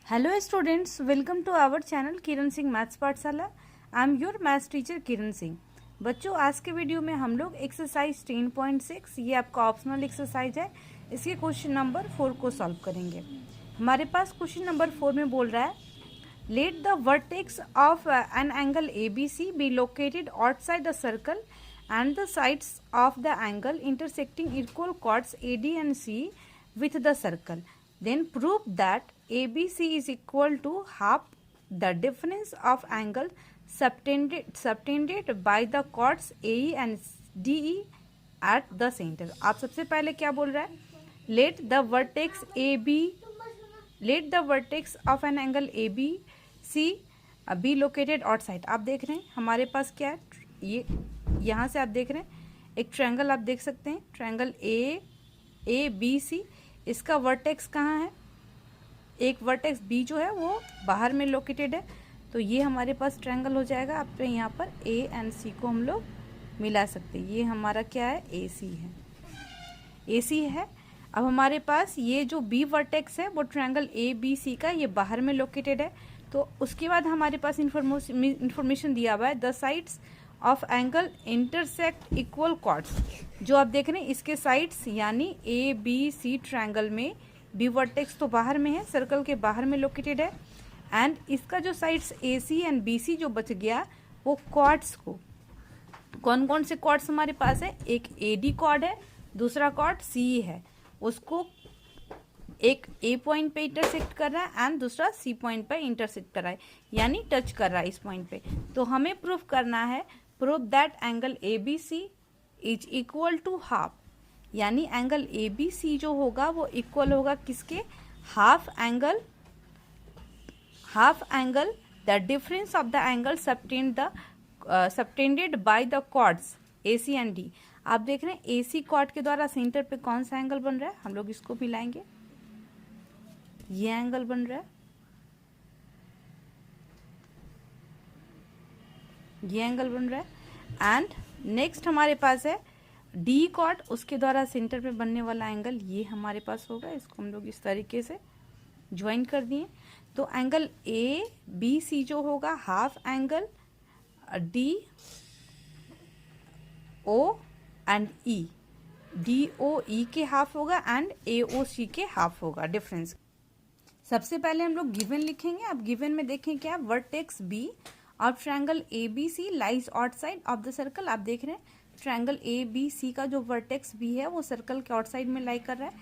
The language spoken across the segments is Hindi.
Hello students, welcome to our channel Kiran Singh maths Pathshala. I am your maths teacher Kiran Singh. बच्चों, आज के वीडियो में हम लोग एक्सरसाइज 10.6, ये आपका ऑप्शनल एक्सरसाइज है, इसके क्वेश्चन नंबर 4 को सॉल्व करेंगे। हमारे पास क्वेश्चन नंबर 4 में बोल रहा है, let the vertex of an angle A B C B located outside the circle and the sides of the angle intersecting equal chords AD and C with the circle. Then prove that ABC is equal to half the difference of angle subtended by the chords AE and DE at the center. आप सबसे पहले क्या बोल रहा है? Let the vertex of an angle ABC be located outside. आप देख रहे हैं हमारे पास क्या है, ये यहाँ से आप देख रहे हैं एक ट्रायंगल आप देख सकते हैं, ट्रायंगल ए बी सी। इसका वर्टेक्स कहाँ है? एक वर्टेक्स बी जो है वो बाहर में लोकेटेड है, तो ये हमारे पास ट्रायंगल हो जाएगा। आप तो यहाँ पर ए एंड सी को हम लोग मिला सकते हैं। ये हमारा क्या है? ए सी है, ए सी है। अब हमारे पास ये जो बी वर्टेक्स है वो ट्रायंगल ए बी सी का ये बाहर में लोकेटेड है। तो उसके बाद हमारे पास इंफॉर्मेशन दिया हुआ है, the sides of angle intersect equal chords. जो आप देख रहे हैं इसके साइड्स यानी ए बी सी ट्रायंगल में बी वर्टेक्स तो बाहर में है, सर्कल के बाहर में लोकेटेड है, एंड इसका जो sides A C and B C जो बच गया वो कॉर्ड्स को, कौन कौन से कॉर्ड्स हमारे पास है? एक ए डी कॉर्ड है, दूसरा कॉर्ड सी है, उसको एक ए पॉइंट पे इंटरसेक्ट कर रहा है एंड दूसरा सी पॉइंट पे इंटरसेक्ट कर रहा है, यानी टच कर रहा है इस पॉइंट पे। तो हमें प्रूफ करना है, prove that angle A B C is equal to half, यानी एंगल ए बी सी जो होगा वो इक्वल होगा किसके? Half angle the difference of the angle subtended by the chords A C and D. आप देख रहे हैं ए सी कॉर्ड के द्वारा सेंटर पे कौन सा एंगल बन रहा है, हम लोग इसको मिलाएंगे, ये एंगल बन रहा है, ये एंगल बन रहा है। एंड नेक्स्ट हमारे पास है डी कॉर्ड, उसके द्वारा सेंटर पे बनने वाला एंगल ये हमारे पास होगा। इसको हम लोग इस तरीके से ज्वाइन कर दिए, तो एंगल ए बी सी जो होगा half angle D O and E, D O E के हाफ होगा एंड ए ओ सी के हाफ होगा डिफरेंस। सबसे पहले हम लोग गिवन लिखेंगे। अब गिवन में देखें क्या, vertex B of triangle A B C lies outside of the circle. आप देख रहे हैं ट्रायंगल ए बी सी का जो वर्टेक्स बी है वो सर्कल के आउटसाइड में लाई कर रहा है।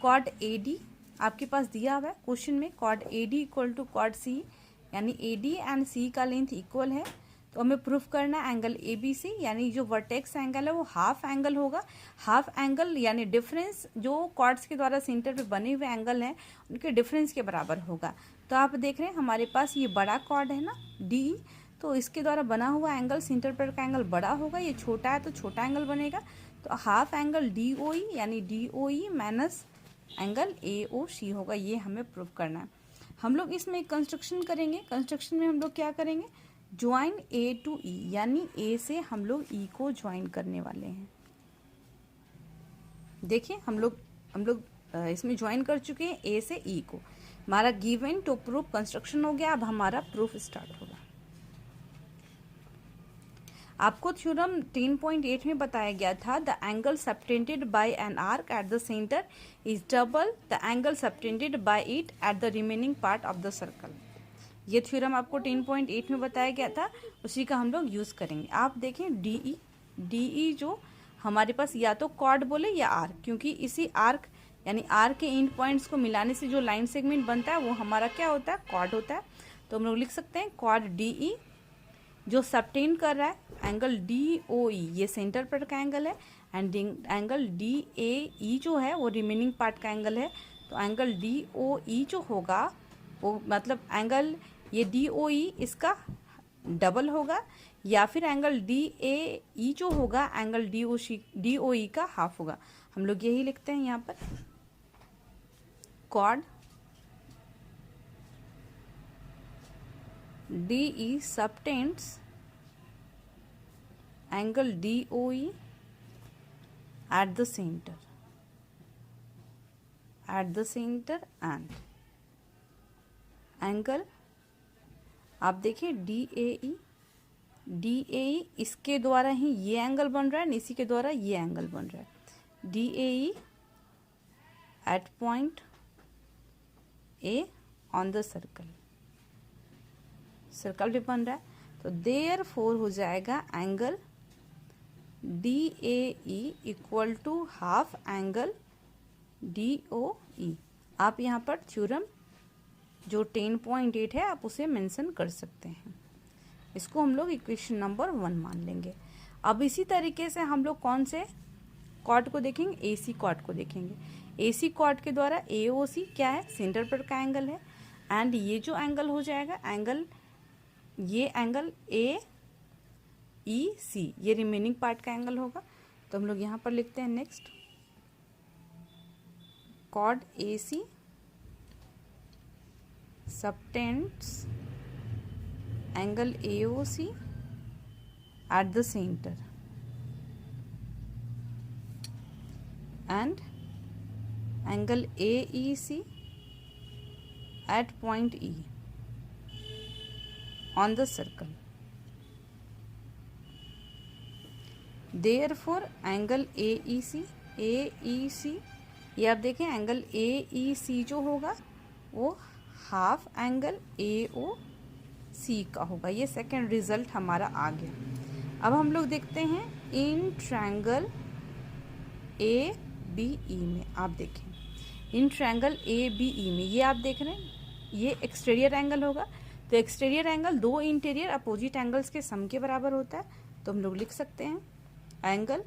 कॉर्ड ए डी आपके पास दिया हुआ है क्वेश्चन में, chord A D equal to chord C, यानी ए डी एंड सी का लेंथ इक्वल है। तो हमें प्रूफ करना है एंगल ए बी सी, यानी जो वर्टेक्स एंगल है वो हाफ एंगल होगा। हाफ एंगल यानी डिफरेंस जो कॉर्ड्स के द्वारा सेंटर पे बने हुए एंगल हैं उनके डिफरेंस के बराबर होगा। तो आप देख रहे हैं हमारे पास ये बड़ा कॉर्ड है ना डी, तो इसके द्वारा बना हुआ एंगल सेंटर पर का एंगल बड़ा होगा, ये छोटा है तो छोटा एंगल बनेगा। तो half angle D O E यानी D O E minus angle A O C होगा, ये हमें प्रूफ करना है। हम लोग इसमें कंस्ट्रक्शन करेंगे। कंस्ट्रक्शन में हम लोग क्या करेंगे, ज्वाइन ए टू ई, यानी ए से हम लोग ई को ज्वाइन करने वाले हैं। देखिए हम लोग इसमें ज्वाइन कर चुके हैं ए से ई को। हमारा गिवन टू प्रूफ कंस्ट्रक्शन हो गया। अब हमारा प्रूफ स्टार्ट होगा। आपको थ्योरम 10.8 में बताया गया था, the angle subtended bye an arc eight the centre is double the angle subtended bye it at the remaining part of the circle. ये थ्योरम आपको 10.8 में बताया गया था, उसी का हम लोग यूज करेंगे। आप देखें डी जो हमारे पास या तो कॉर्ड बोले या आर्क, क्योंकि इसी आर्क यानी आर्क के एंड पॉइंट्स को मिलाने से जो लाइन सेगमेंट बनता है वो हमारा क्या होता है? कॉर्ड होता है। तो हम लोग लिख सकते हैं कॉर्ड डी ई जो सबटेंड कर रहा है एंगल डी ओ ई, ये सेंटर पर का एंगल है, एंड एंगल डी ए ई जो है वो रिमेनिंग पार्ट का एंगल है। तो एंगल डी ओ ई जो होगा वो मतलब एंगल ये डी ओ ई इसका डबल होगा, या फिर एंगल डी ए ई जो होगा एंगल डी ओ ई का हाफ होगा। हम लोग यही लिखते हैं यहाँ पर, chord D E subtends angle D O E at the centre and angle आप देखें DAE, DAE इसके द्वारा ही ये एंगल बन रहा है, इसी के द्वारा ये एंगल बन रहा है। DAE at point A on the circle, circle भी बन रहा है, तो देयरफॉर हो जाएगा angle DAE equal to half angle DOE। आप यहाँ पर थ्योरम जो 10.8 है आप उसे मेंशन कर सकते हैं। इसको हम लोग इक्वेशन नंबर 1 मान लेंगे। अब इसी तरीके से हम लोग कौन से कॉर्ड को देखेंगे, AC कॉर्ड को देखेंगे। AC कॉर्ड के द्वारा AOC क्या है, सेंटर पर का एंगल है, एंड ये जो एंगल हो जाएगा एंगल, ये एंगल AEC ये रिमेनिंग पार्ट का एंगल होगा। तो हम लोग यहाँ पर लिखते हैं next chord AC subtends angle AOC at the center and angle AEC at point E on the circle. Therefore angle AEC ये आप देखें एंगल AEC जो होगा वो हाफ एंगल AOC का होगा। ये सेकंड रिजल्ट हमारा आ गया। अब हम लोग देखते हैं इन ट्रायंगल ABE में, आप देखें इन ट्रायंगल ABE में ये आप देख रहे हैं ये एक्सटीरियर एंगल होगा। तो एक्सटीरियर एंगल दो इंटीरियर अपोजिट एंगल्स के सम के बराबर होता है। तो हम लोग लिख सकते हैं angle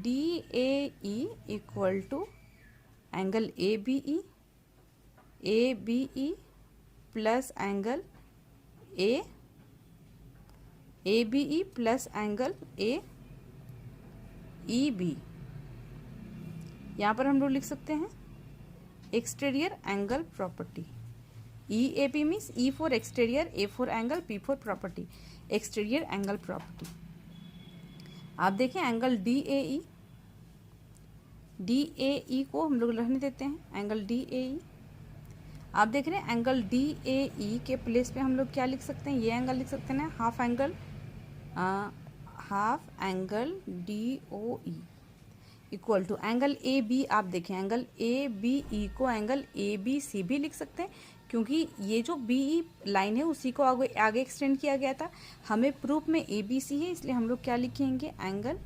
DAE equal to angle ABE plus angle ABE plus angle AEB। यहाँ पर हम लोग लिख सकते हैं exterior angle property. EAB means E for exterior, A for angle, P for property, exterior angle property. आप देखें एंगल DAE को हम लोग रहने देते हैं एंगल DAE। आप देख रहे हैं एंगल DAE के प्लेस पे हम लोग क्या लिख सकते हैं, ये एंगल लिख सकते हैं half angle DOE equal to angle AB। आप देखें एंगल ABE को एंगल ABC भी लिख सकते हैं, क्योंकि ये जो BE लाइन है उसी को आगे एक्सटेंड किया गया था। हमें प्रूफ में ABC है इसलिए हम लोग क्या लिखेंगे angle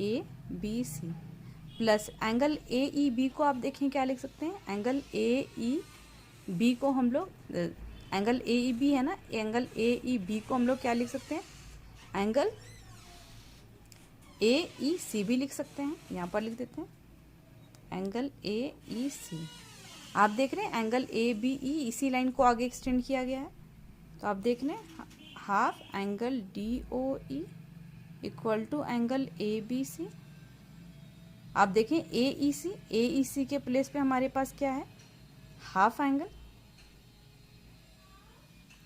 ABC plus angle AEB को आप देखें क्या लिख सकते हैं एंगल AEB को हम लोग एंगल AEB है ना, एंगल AEB को हम लोग क्या लिख सकते हैं एंगल AEC भी लिख सकते हैं। यहाँ पर लिख देते हैं एंगल AEC। आप देख रहे हैं एंगल ABE इसी लाइन को आगे एक्सटेंड किया गया है। तो आप देख रहे हैं half angle DOE equal to angle ABC। आप देखें AEC के प्लेस पे हमारे पास क्या है हाफ एंगल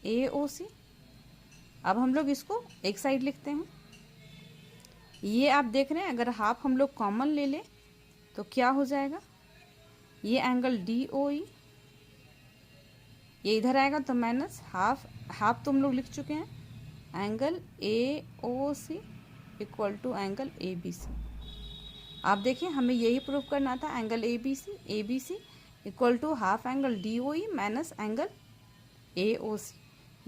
AOC। अब हम लोग इसको एक साइड लिखते हैं। ये आप देख रहे हैं अगर हाफ हम लोग कॉमन ले लें तो क्या हो जाएगा, ये एंगल DOE ये इधर आएगा तो माइनस हाफ तो हम लोग लिख चुके हैं angle AOC equal to angle ABC। आप देखिए हमें यही प्रूव करना था angle ABC equal to half angle DOE minus angle AOC।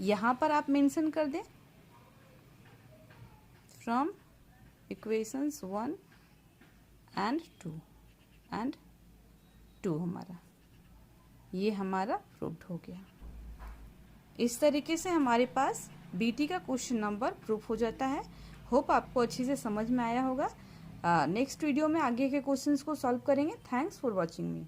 यहाँ पर आप मेंशन कर दें फ्रॉम इक्वेशंस 1 एंड 2 हमारा ये हमारा प्रूव्ड हो गया। इस तरीके से हमारे पास BT का क्वेश्चन नंबर प्रूफ हो जाता है। होप आपको अच्छी से समझ में आया होगा। नेक्स्ट वीडियो में आगे के क्वेश्चंस को सॉल्व करेंगे। Thanks for watching me.